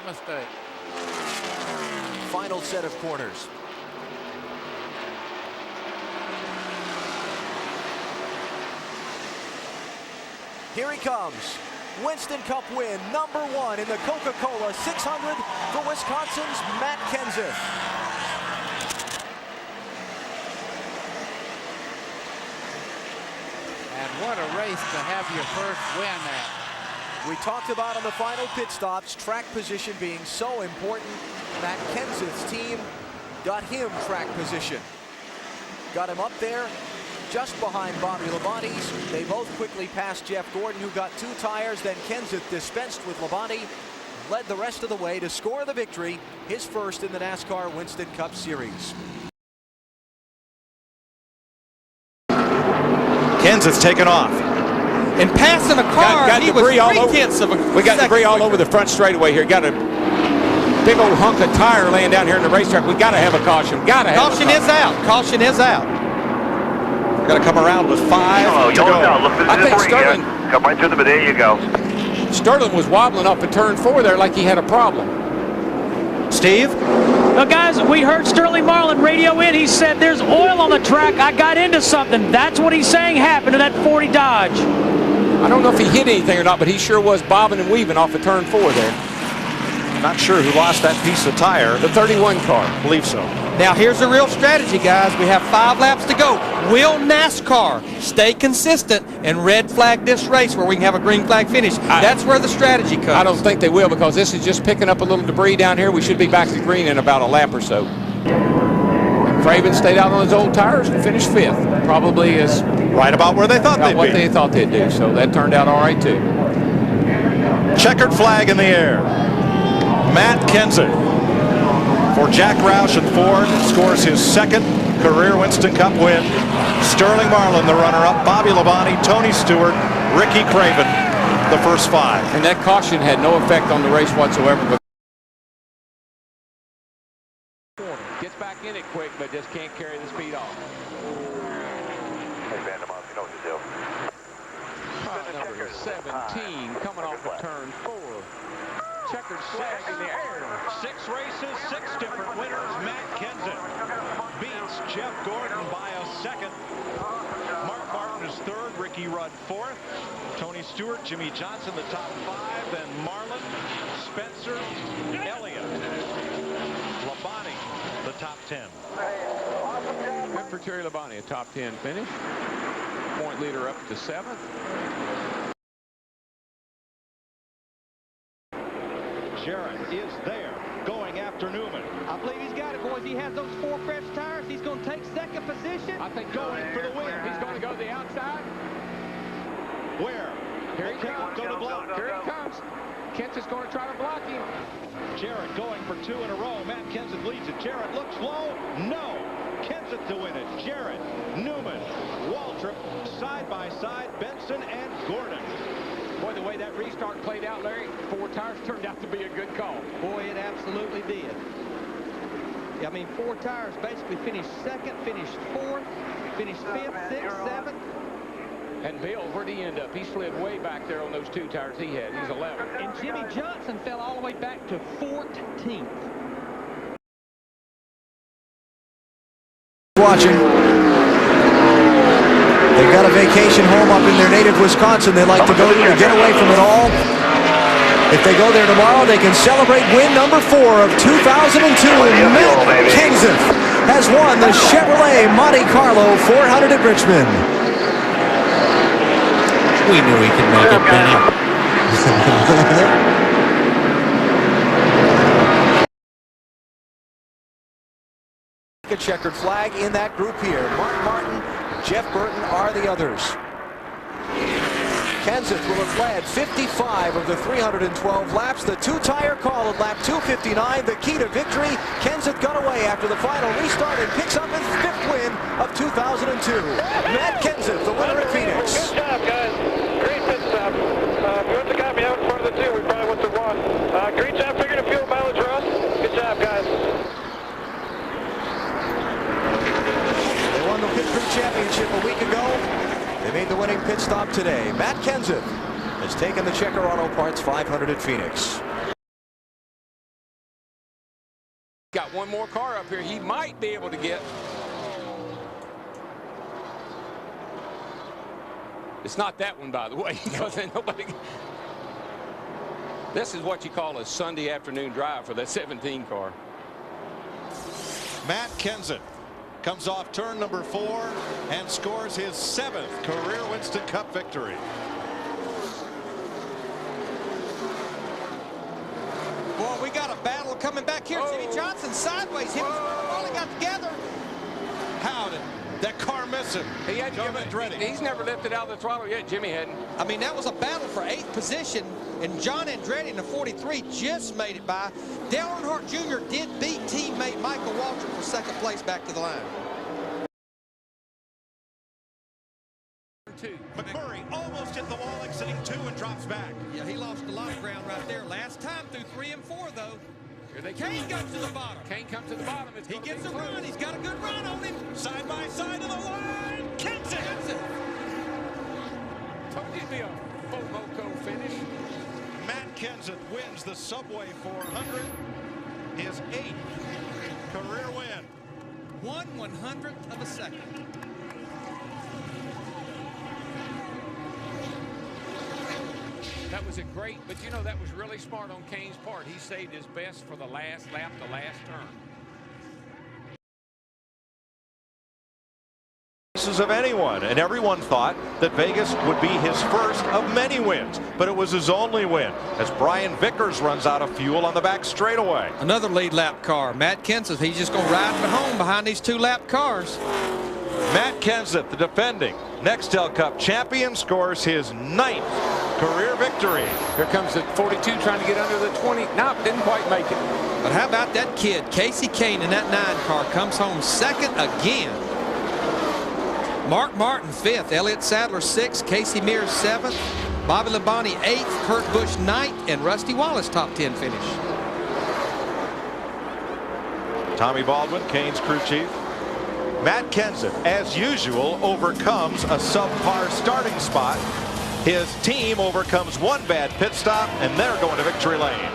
a mistake. Final set of corners. Here he comes. Winston Cup win, #1 in the Coca-Cola 600 for Wisconsin's Matt Kenseth. And what a race to have your first win at. We talked about on the final pit stops, track position being so important. Matt Kenseth's team got him track position. Got him up there just behind Bobby Labonte's. They both quickly passed Jeff Gordon, who got 2 tires. Then Kenseth dispensed with Labonte, led the rest of the way to score the victory, his first in the NASCAR Winston Cup Series. Kenseth's taken off. And passing a car, got debris all over. We got debris all over the front straightaway here. Got a big old hunk of tire laying down here in the racetrack. We got to have a caution. Caution is out. Caution is out. We're going to come around with 5 to go. I think Sterling. Come right through them, but there you go. Sterling was wobbling off at turn 4 there like he had a problem. Steve? Well, guys, we heard Sterling Marlin radio in. He said there's oil on the track. I got into something. That's what he's saying happened to that 40 Dodge. I don't know if he hit anything or not, but he sure was bobbing and weaving off of turn 4 there. Not sure who lost that piece of tire. The 31 car. I believe so. Now here's the real strategy, guys. We have 5 laps to go. Will NASCAR stay consistent and red flag this race where we can have a green flag finish? That's where the strategy comes. I don't think they will, because this is just picking up a little debris down here. We should be back to green in about a lap or so. Craven stayed out on his old tires and finished 5th. Probably is right about where they thought they'd be. What they thought they'd do, so that turned out all right too. Checkered flag in the air. Matt Kenseth for Jack Roush and Ford scores his 2nd career Winston Cup win. Sterling Marlin, the runner-up. Bobby Labonte, Tony Stewart, Ricky Craven, the first 5. And that caution had no effect on the race whatsoever. Gets back in it quick, but just can't carry the speed off. Hey, Vandermont, you know what to do. Number 17 coming off of turn 4. Checkered flag in the air. 6 races, 6 different winners. Matt Kenseth beats Jeff Gordon by a 2nd. Mark Martin is 3rd. Ricky Rudd 4th. Tony Stewart, Jimmy Johnson, the top 5. Then Marlin, Spencer, Elliott, Labonte, the top 10. Good for Terry Labonte, a top 10 finish. Point leader up to 7th. Jarrett is there, going after Newman. I believe he's got it, boys. He has those 4 fresh tires. He's going to take 2nd position. I think Going for the win. He's going to go to the outside. Where? Here he comes. Go to block. Here he comes. Kenseth's going to try to block him. Jarrett going for 2 in a row. Matt Kenseth leads it. Jarrett looks low. No. Kenseth to win it. Jarrett, Newman, Waltrip, side by side, Benson and Gordon. Boy, the way that restart played out, Larry, 4 tires turned out to be a good call. Boy, it absolutely did. I mean, 4 tires basically finished 2nd, finished 4th, finished 5th, 6th, 7th. And Bill, where'd he end up? He slid way back there on those 2 tires he had. He's 11. And Jimmy Johnson fell all the way back to 14th. Watching. They've got a vacation home up in their native Wisconsin they like to go to get away from it all. If they go there tomorrow, they can celebrate win #4 of 2002. Matt Kenseth has won the Chevrolet Monte Carlo 400 at Richmond. We knew he could make it, Benny. A checkered flag in that group here. Mark Martin, Jeff Burton are the others. Kenseth will have led 55 of the 312 laps. The 2-tire call at lap 259, the key to victory. Kenseth got away after the final restart and picks up his 5th win of 2002. Matt Kenseth, the winner at Phoenix. Good job, guys. Great pit stop. If you want the guy behind in front of the 2, we probably went to 1. Great job figuring the fuel mileage, Ross. Good job, guys. They won the Pit Crew Championship a week ago. They made the winning pit stop today. Matt Kenseth has taken the Checker Auto Parts 500 at Phoenix. got one more car up here he might be able to get. It's not that one, by the way, because nobody. This is what you call a Sunday afternoon drive for that 17 car. Matt Kenseth comes off turn number 4 and scores his 7th career Winston Cup victory. Boy, we got a battle coming back here. Jimmy Johnson sideways. Him and Squirrelli got together. How did that car miss him? He had he's never lifted out of the throttle yet. Jimmy hadn't. I mean, that was a battle for 8th position, and John Andretti in the 43 just made it by. Dale Earnhardt Jr. did beat teammate Michael Waltrip for 2nd place back to the line. McMurray almost hit the wall exiting 2 and drops back. Yeah, he lost a lot of ground right there. Last time through 3 and 4, though. Kane goes to the bottom. Kane comes to the bottom. He gets a run. He's got a good run on him. Side by side to the line. Kenseth. Told you it'd be a Pocono finish. Matt Kenseth wins the Subway 400. His 8th career win. 1/100th of a second. That was a great, but you know, that was really smart on Kane's part. He saved his best for the last lap, the last turn. Of anyone, and everyone thought that Vegas would be his first of many wins, but it was his only win as Brian Vickers runs out of fuel on the back straightaway. Another lead lap car. Matt Kenseth, he's just going to ride home behind these 2 lap cars. Matt Kenseth, the defending Nextel Cup champion, scores his 9th career victory. Here comes the 42 trying to get under the 20. Nope, didn't quite make it. But how about that kid, Casey Kane, in that 9 car, comes home 2nd again. Mark Martin 5th, Elliott Sadler 6th, Casey Mears 7th, Bobby Labonte 8th, Kurt Busch 9th, and Rusty Wallace top 10 finish. Tommy Baldwin, Kane's crew chief. Matt Kenseth, as usual, overcomes a subpar starting spot. His team overcomes one bad pit stop, and they're going to victory lane.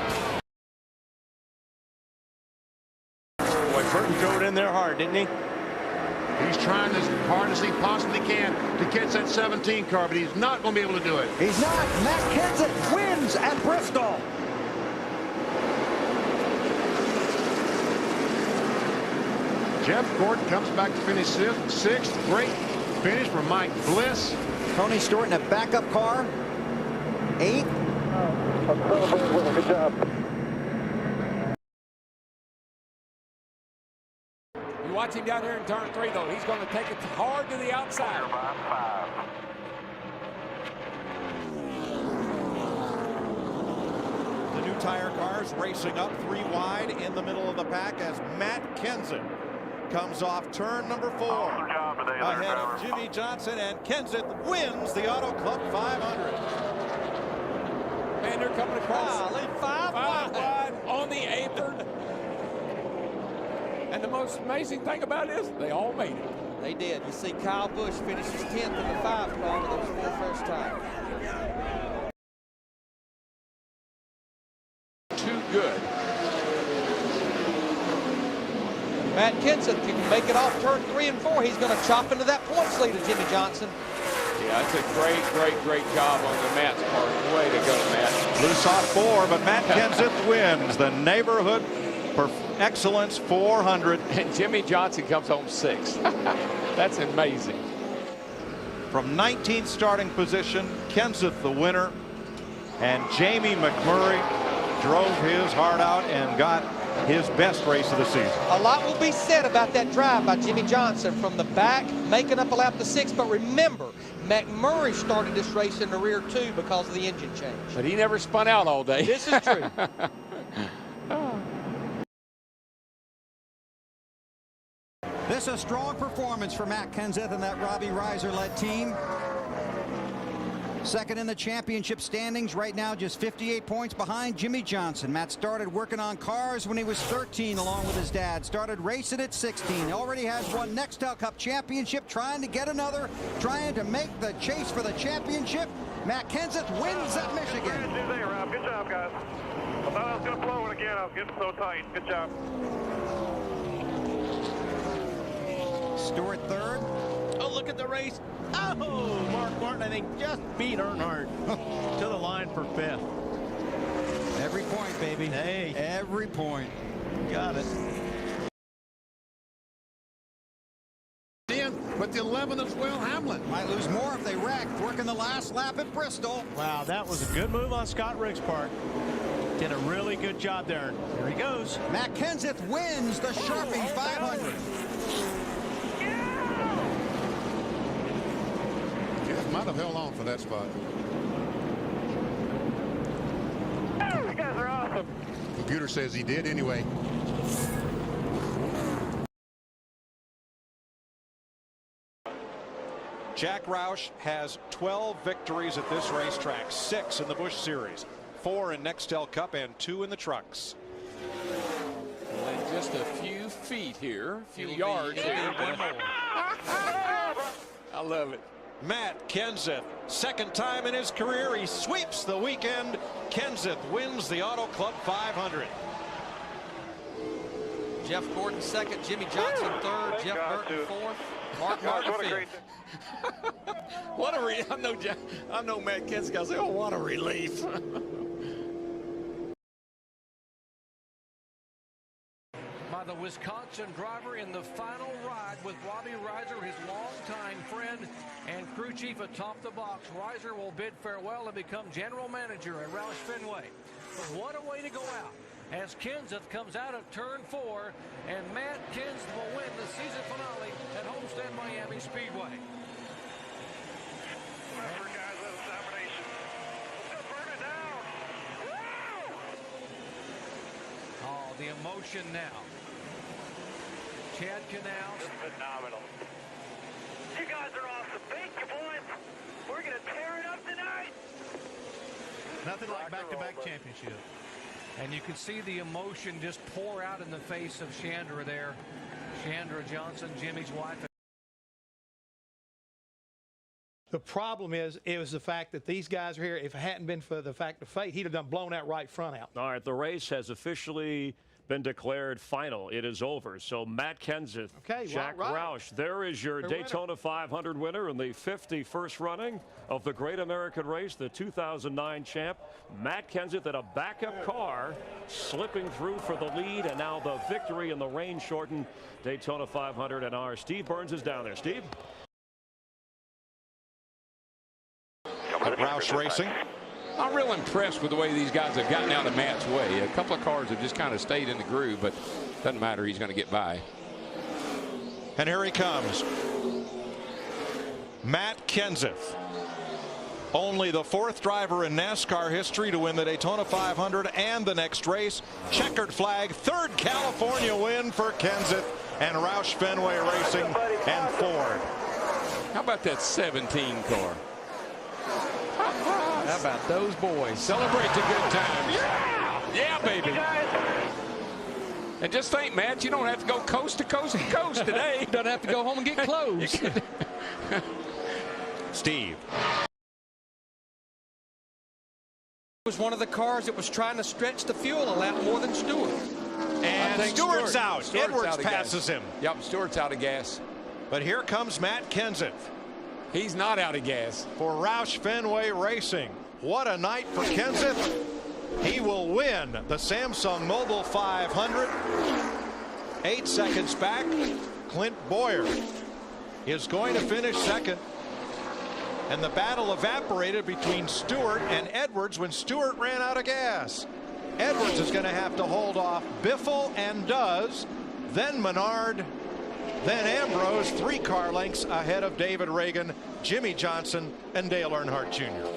Boy, Burton drove it in there hard, didn't he? He's trying as hard as he possibly can to catch that 17 car, but he's not going to be able to do it. He's not. Matt Kenseth wins at Bristol. Jeff Gordon comes back to finish 6th. Great finish for Mike Bliss. Tony Stewart in a backup car. 8th. Good job. You watch him down here in turn 3, though. He's going to take it hard to the outside. The new tire cars racing up 3 wide in the middle of the pack as Matt Kenseth comes off turn number 4 ahead of Jimmy Johnson, and Kenseth wins the Auto Club 500. Man, they're coming across. Five wide on the apron. And the most amazing thing about it is they all made it. They did. You see Kyle Busch finishes 10th in the 5 car with those 4 first time. Too good. Matt Kenseth, if he can make it off turn 3 and 4, he's going to chop into that points lead of Jimmy Johnson. Yeah, that's a great job on the Matt's part. Way to go, Matt. Loose off 4, but Matt Kenseth wins the neighborhood excellence 400. And Jimmy Johnson comes home 6th. That's amazing. From 19th starting position, Kenseth the winner, and Jamie McMurray drove his heart out and got his best race of the season. A lot will be said about that drive by Jimmy Johnson from the back, making up a lap to 6. But remember, McMurray started this race in the rear too because of the engine change. But he never spun out all day. This is true. This is a strong performance for Matt Kenseth and that Robbie Reiser-led team. 2nd in the championship standings right now, just 58 points behind Jimmy Johnson. Matt started working on cars when he was 13 along with his dad. Started racing at 16. Already has one Nextel Cup championship, trying to get another, trying to make the chase for the championship. Matt Kenseth wins at Michigan. Good job, guys. I thought I was going to blow it again. I was getting so tight. Good job. Stewart third. Oh, look at the race. Oh, Mark Martin, I think, just beat Earnhardt to the line for 5th. Every point, baby. Hey. Every point. Got it. But the 11 as well, Hamlin. Might lose more if they wreck. Working the last lap at Bristol. Wow, that was a good move on Scott Rick's part. Did a really good job there. Here he goes. Matt Kenseth wins the Sharping 500. Jeff might have held on for that spot. Oh, you guys are awesome. Computer says he did anyway. Jack Roush has 12 victories at this racetrack, 6 in the Busch Series, 4 in Nextel Cup, and 2 in the trucks. And just a few feet here, a few yards here. I love it. Matt Kenseth, second time in his career, he sweeps the weekend. Kenseth wins the Auto Club 500. Jeff Gordon second, Jimmy Johnson third, Jeff Burton fourth, Mark Martin fifth. What a I know Matt Kenseth. I say, oh, what a relief. By the Wisconsin driver in the final ride with Robbie Reiser, his longtime friend and crew chief atop the box. Reiser will bid farewell and become general manager at Roush Fenway. But what a way to go out as Kenseth comes out of turn 4, and Matt Kenseth will win the season finale at Homestead Miami Speedway. Remember, guys, that was domination. Let's burn it down. Woo! Oh, the emotion now. Chad Canals. Phenomenal. You guys are awesome. Thank you, boys. We're going to tear it up tonight. Nothing like back-to-back championship. And you can see the emotion just pour out in the face of Chandra there. Chandra Johnson, Jimmy's wife. The problem is, it was the fact that these guys are here. If it hadn't been for the fact of fate, he'd have done blown that right front out. All right, the race has officially been declared final. It is over. So Matt Kenseth, Jack Roush, there is your Daytona 500 winner in the 51st running of the Great American Race, the 2009 champ. Matt Kenseth in a backup car, slipping through for the lead, and now the victory in the rain-shortened Daytona 500. And our Steve Burns is down there. Steve? At Roush Racing. I'm real impressed with the way these guys have gotten out of Matt's way. A couple of cars have just kind of stayed in the groove, but doesn't matter. He's going to get by. And here he comes. Matt Kenseth. Only the 4th driver in NASCAR history to win the Daytona 500 and the next race. Checkered flag, 3rd California win for Kenseth and Roush Fenway Racing and Ford. How about that 17 car? How about those boys? Celebrate the good times. Yeah, yeah, baby. And just think, Matt, you don't have to go coast to coast to coast today. You don't have to go home and get clothes. Steve. It was one of the cars that was trying to stretch the fuel a lap more than Stewart. And Stewart's out. Stewart's Edwards out passes him. Yep, Stewart's out of gas. But here comes Matt Kenseth. He's not out of gas. For Roush Fenway Racing. What a night for Kenseth. He will win the Samsung Mobile 500. 8 seconds back. Clint Boyer is going to finish second. And the battle evaporated between Stewart and Edwards when Stewart ran out of gas. Edwards is going to have to hold off Biffle and does. Then Menard. Then Ambrose, 3 car lengths ahead of David Reagan, Jimmy Johnson, and Dale Earnhardt Jr.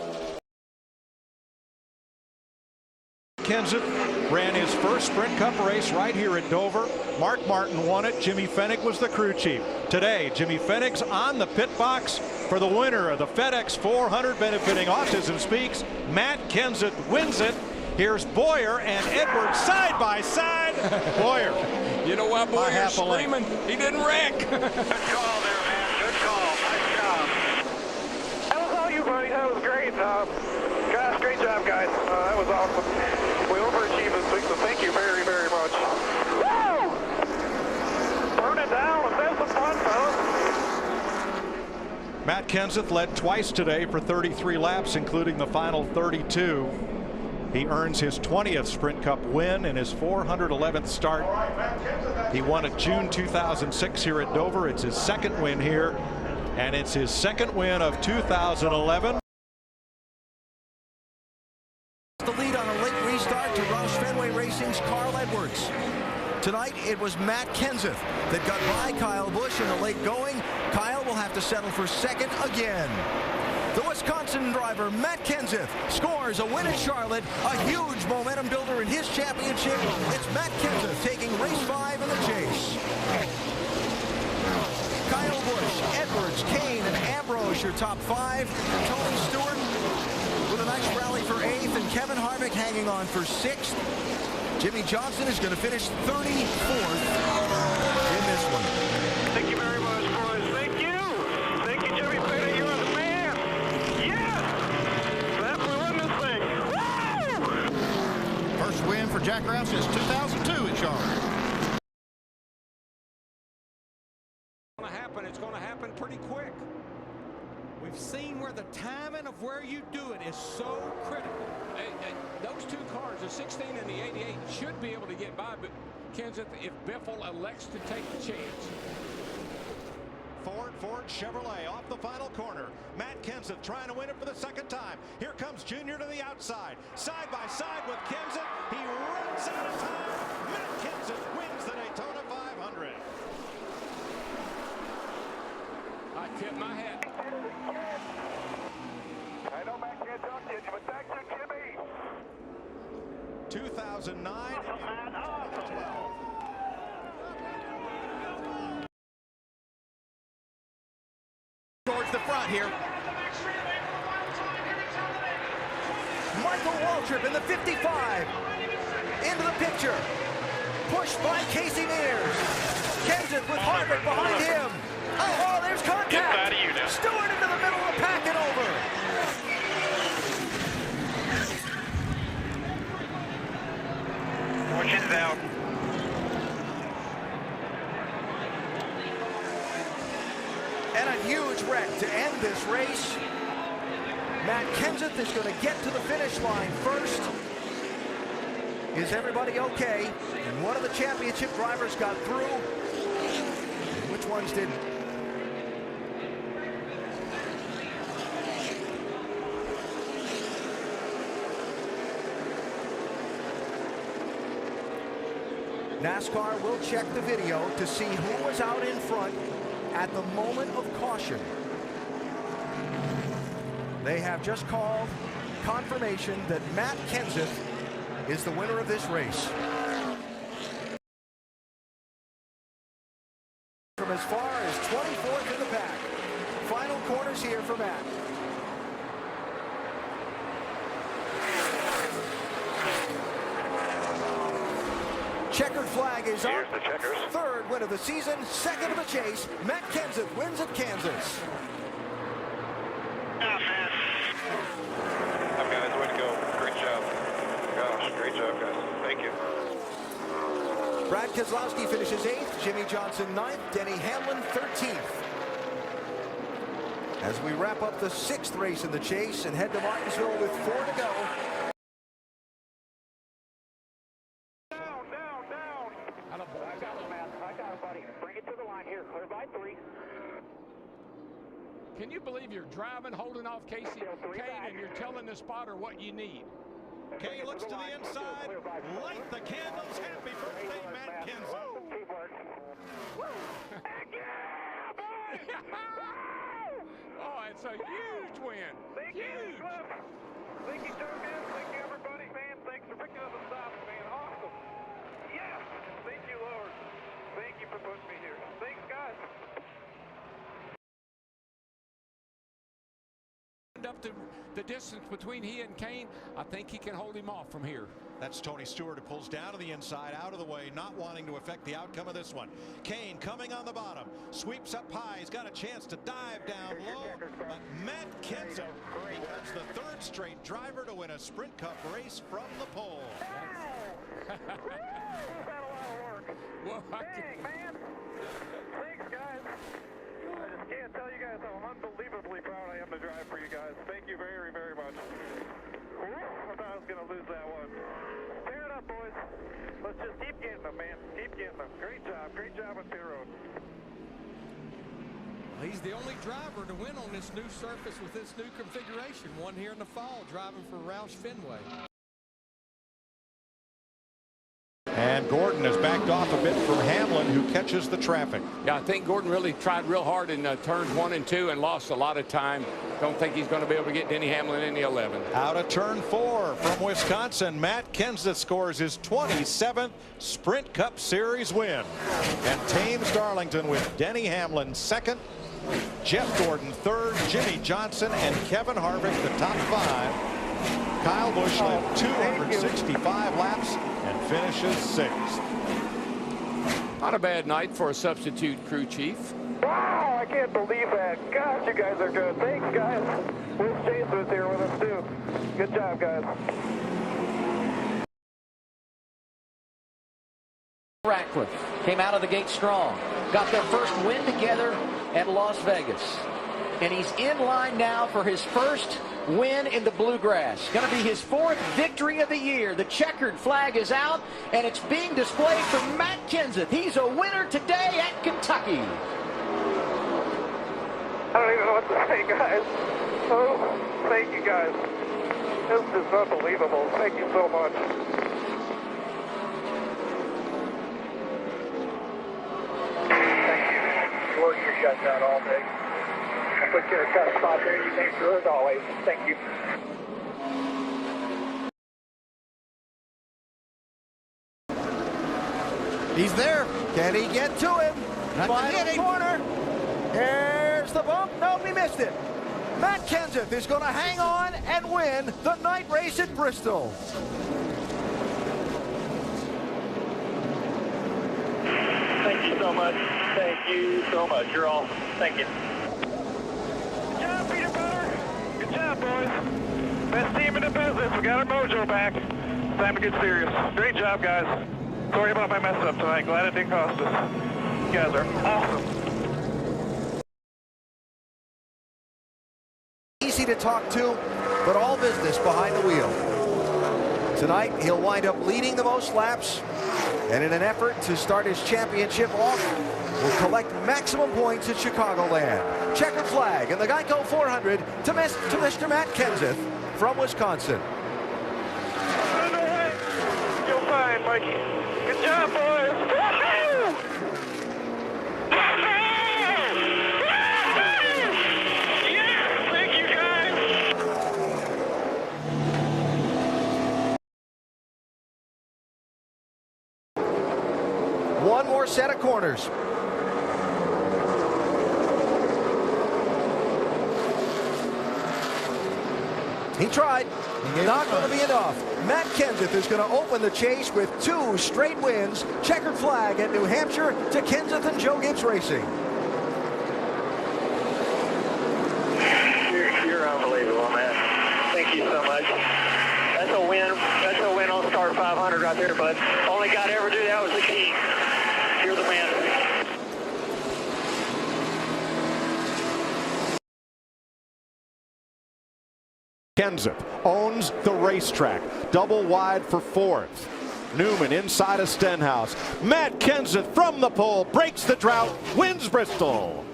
Kenseth ran his first Sprint Cup race right here at Dover. Mark Martin won it. Jimmy Fennick was the crew chief. Today, Jimmy Fennick's on the pit box for the winner of the FedEx 400 benefiting Autism Speaks. Matt Kenseth wins it. Here's Boyer and Edwards side by side. Boyer. You know why Boyer's screaming? He didn't wreck. Good call there, man. Good call. Nice job. That was all you, buddy. That was great. Gosh, great job, guys. That was awesome. We overachieved this week, so thank you very, very much. Woo! Burn it down. Let's have some fun, fellas. Matt Kenseth led twice today for 33 laps, including the final 32. He earns his 20th Sprint Cup win in his 411th start. He won at June 2006 here at Dover. It's his second win here, and it's his second win of 2011. The lead on a late restart to Roush Fenway Racing's Carl Edwards. Tonight, it was Matt Kenseth that got by Kyle Busch in the late going. Kyle will have to settle for second again. The Wisconsin driver, Matt Kenseth, scores a win at Charlotte, a huge momentum builder in his championship. It's Matt Kenseth taking race 5 in the chase. Kyle Busch, Edwards, Kane, and Ambrose, your top 5. Tony Stewart with a nice rally for 8th, and Kevin Harvick hanging on for 6th. Jimmy Johnson is going to finish 34th in this one. Thank you very much, boys. Thank you. Thank you, Jimmy Petty. You're the man. Yes! That we won this thing. Woo! First win for Jack Roush since 2002 at Charlotte. It's going to happen pretty quick. We've seen where the timing of where you do it is so critical. Those two cars, the 16 and the 88, should be able to get by Kenseth if Biffle elects to take the chance. Ford Chevrolet off the final corner. Matt Kenseth trying to win it for the second time. Here comes Junior to the outside. Side by side with Kenseth. He runs out of time. Matt Kenseth wins the Daytona 500. I tip my hat. I know Matt can't talk to you, but back to Jimmy. 2009. Towards the front here. Michael Waltrip in the 55. Into the picture. Pushed by Casey Mears. Kenseth with Harvick behind him. Oh, there's contact. Get out of you now. Stewart into the middle of the pack and over. Fortune's out. And a huge wreck to end this race. Matt Kenseth is going to get to the finish line first. Is everybody okay? And one of the championship drivers got through. Which ones didn't? NASCAR will check the video to see who was out in front at the moment of caution. They have just called confirmation that Matt Kenseth is the winner of this race. From as far as 24th in the pack. Final corners here for Matt. Checkered flag is up. Third win of the season, second of the chase. Matt Kenseth wins at Kansas. Guys, way to go. Great job. Gosh, great job, guys. Thank you. Brad Keselowski finishes 8th, Jimmy Johnson 9th, Denny Hamlin 13th. As we wrap up the 6th race in the chase and head to Martinsville with 4 to go. Can you believe you're driving, holding off Casey Kane, and you're telling the spotter what you need? Kane looks to the inside. Light the candles. Happy birthday, Matt Kenseth. Oh, it's a huge win. Thank you, Cliff. Thank you, Togan. Thank you, everybody, man. Thanks for picking up the stops, man. Awesome. Yes. Thank you, Lord. Thank you for putting me here. Thanks, guys. Up to the distance between he and Kane, I think he can hold him off from here. That's Tony Stewart, who pulls down to the inside, out of the way, not wanting to affect the outcome of this one. Kane coming on the bottom, sweeps up high. He's got a chance to dive down low, but Matt Kenseth becomes the 3rd straight driver to win a Sprint Cup race from the pole. Well, man. Thanks, guys. can't tell you guys how unbelievably proud I am to drive for you guys. Thank you very, very much. Whew, I thought I was going to lose that one. Tear it up, boys. Let's just keep getting them, man. Keep getting them. Great job on pit road. He's the only driver to win on this new surface with this new configuration. One here in the fall, driving for Roush Fenway. And Gordon has backed off a bit from Hamlin, who catches the traffic. Yeah, I think Gordon really tried real hard in turns 1 and 2 and lost a lot of time. Don't think he's going to be able to get Denny Hamlin in the 11. Out of turn 4 from Wisconsin, Matt Kenseth scores his 27th Sprint Cup Series win and tames Darlington with Denny Hamlin second, Jeff Gordon third, Jimmy Johnson and Kevin Harvick the top 5. Kyle Busch led 265 laps and finishes 6th. Not a bad night for a substitute crew chief. Wow, I can't believe that. Gosh, you guys are good. Thanks, guys. Will Chase was here with us, too. Good job, guys. Ratcliffe came out of the gate strong. Got their first win together at Las Vegas. And he's in line now for his first win in the Bluegrass. Going to be his 4th victory of the year. The checkered flag is out, and it's being displayed for Matt Kenseth. He's a winner today at Kentucky. I don't even know what to say, guys. Oh, thank you, guys. This is unbelievable. Thank you so much. Thank you. Work your guts out all day. I put you in a tough spot there. You came through as always. Thank you. He's there. Can he get to him? Final corner. Here's the bump. Nope, he missed it. Matt Kenseth is going to hang on and win the night race at Bristol. Thank you so much. Thank you so much. You're all. Thank you. Good job, Peter Butter. Good job, boys. Best team in the business. We got our mojo back. Time to get serious. Great job, guys. Sorry about my mess up tonight. Glad it didn't cost us. You guys are awesome. Easy to talk to, but all business behind the wheel. Tonight, he'll wind up leading the most laps, and in an effort to start his championship off, will collect maximum points at Chicagoland. Checkered flag and the Geico 400 to Mr. Matt Kenseth from Wisconsin. You're fine, Mikey. Good job, boys. Yeah, thank you, guys. One more set of corners. He tried. Not going to be enough. Matt Kenseth is going to open the chase with 2 straight wins. Checkered flag at New Hampshire to Kenseth and Joe Gibbs Racing. You're unbelievable, man. Thank you so much. That's a win. That's a win on Star 500 right there, bud. Only guy to ever do that was the King. You're the man. Kenseth owns the racetrack. Double wide for 4th. Newman inside of Stenhouse. Matt Kenseth from the pole breaks the drought, wins Bristol.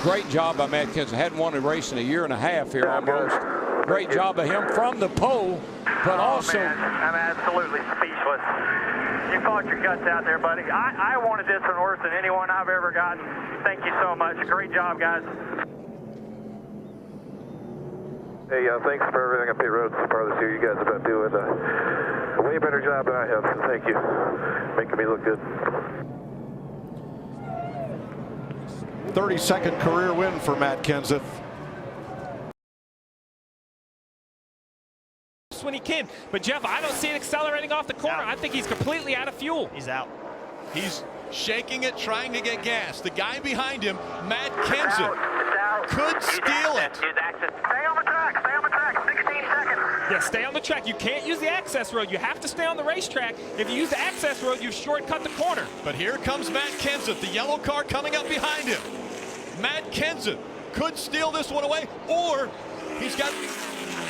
Great job by Matt Kenseth. Hadn't won a race in a year and a half here almost. Great job of him from the pole, but also. Man, I'm absolutely speechless. You fought your guts out there, buddy. I wanted this one worse than anyone I've ever gotten. Thank you so much. Great job, guys. Hey, thanks for everything on pit road so far this year. You guys have been doing a way better job than I have, so thank you. Making me look good. 32nd career win for Matt Kenseth. When he can, but Jeff, I don't see it accelerating off the corner. I think he's completely out of fuel. He's out. He's shaking it, trying to get gas. The guy behind him, Matt Kenseth, could steal it. Stay on the track. Stay on the track. 16 seconds. Yeah, Yeah, stay on the track. You can't use the access road. You have to stay on the racetrack. If you use the access road, you shortcut the corner. But here comes Matt Kenseth, the yellow car coming up behind him. Matt Kenseth could steal this one away, or he's got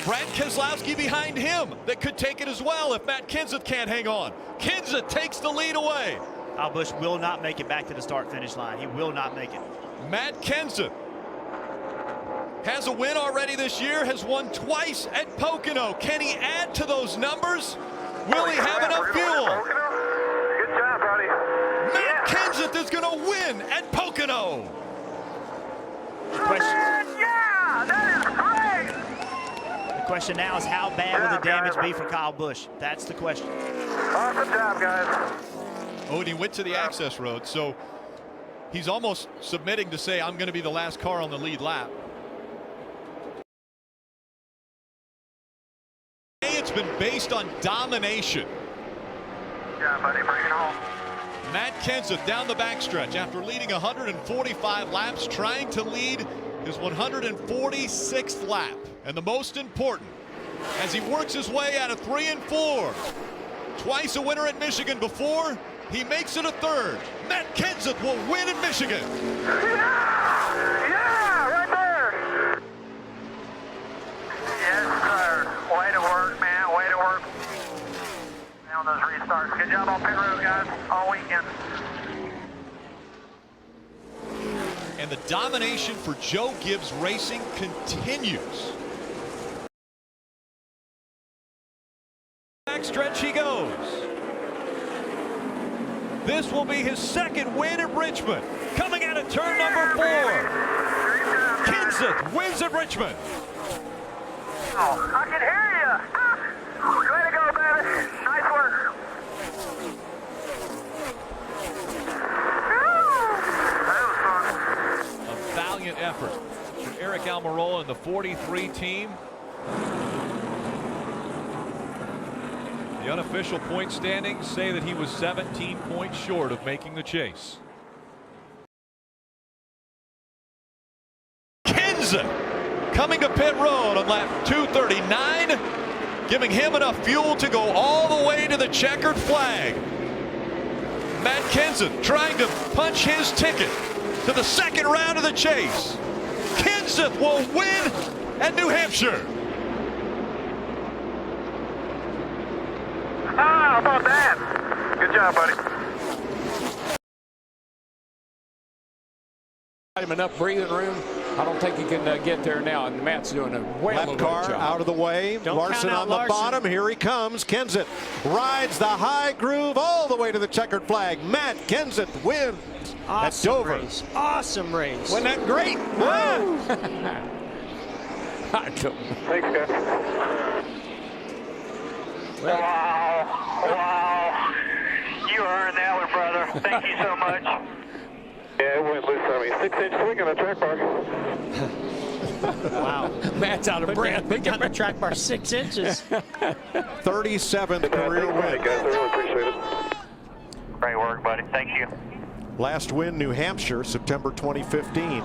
Brad Keselowski behind him that could take it as well if Matt Kenseth can't hang on. Kenseth takes the lead away. Kyle Busch will not make it back to the start-finish line. He will not make it. Matt Kenseth has a win already this year, has won twice at Pocono. Can he add to those numbers? Will he have enough fuel? Good job, buddy. Matt Kenseth is going to win at Pocono. Yeah, that is great. The question now is how bad will the damage be for Kyle Busch? That's the question. Awesome job, guys. Oh, and he went to the access road, so he's almost submitting to say, I'm going to be the last car on the lead lap. It's been based on domination. Yeah, buddy, bring it home. Matt Kenseth down the backstretch after leading 145 laps, trying to lead his 146th lap. And the most important, as he works his way out of 3 and 4. Twice a winner at Michigan before, he makes it a third. Matt Kenseth will win in Michigan. Yeah, right there. Yes, sir. Way to work, man. Way to work. On those restarts. Good job on pit road, guys, all weekend. And the domination for Joe Gibbs Racing continues. Backstretch he goes. This will be his second win at Richmond. Coming out of turn number 4. Kenseth wins at Richmond. Oh, I can hear you. Way to go, baby. Nice work. A valiant effort for Eric Almirola and the 43 team. The unofficial point standings say that he was 17 points short of making the chase. Kenseth coming to pit road on lap 239, giving him enough fuel to go all the way to the checkered flag. Matt Kenseth trying to punch his ticket to the second round of the chase. Kenseth will win at New Hampshire. How about that? Good job, buddy. Him enough breathing room. I don't think he can get there now, and Matt's doing a well Left car job. out of the way. Larson on the bottom. Here he comes. Kenseth rides the high groove all the way to the checkered flag. Matt Kenseth wins at Dover. Race. Awesome race. Wasn't that great? Thanks, guys. Wow. You earned that one, brother. Thank you so much. Yeah, it went loose on me. 6-inch swing on the track bar. Wow. Matt's out of breath. We got the track bar 6 inches. 37th career win. Guys, I really appreciate it. Great work, buddy. Thank you. Last win, New Hampshire, September 2015.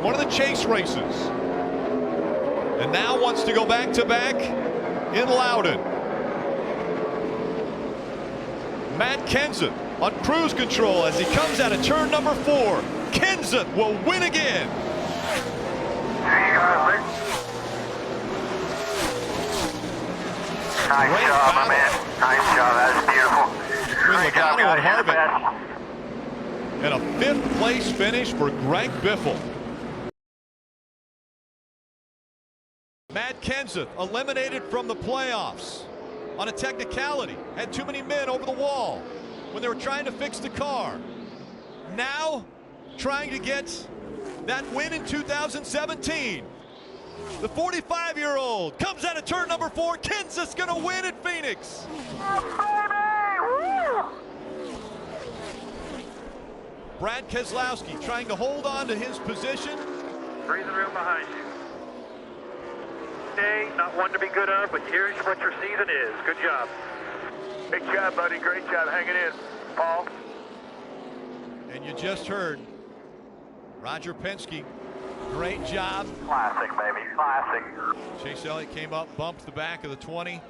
One of the chase races. And now wants to go back-to-back in Lowden. Matt Kenseth on cruise control as he comes out of turn number 4. Kenseth will win again. Nice job, my man. Nice job. That was beautiful. Great job, guys. And a 5th place finish for Greg Biffle. Matt Kenseth eliminated from the playoffs on a technicality. Had too many men over the wall when they were trying to fix the car. Now trying to get that win in 2017. The 45-year-old comes out of turn number 4. Kenseth's going to win at Phoenix. Brad Keselowski trying to hold on to his position. Breathing room behind you. Day, not one to be good of, but here's what your season is. Good job. Big job, buddy. Great job hanging in, Paul. And you just heard Roger Penske Great job. Classic, baby. Classic. Chase Elliott came up, bumped the back of the 20.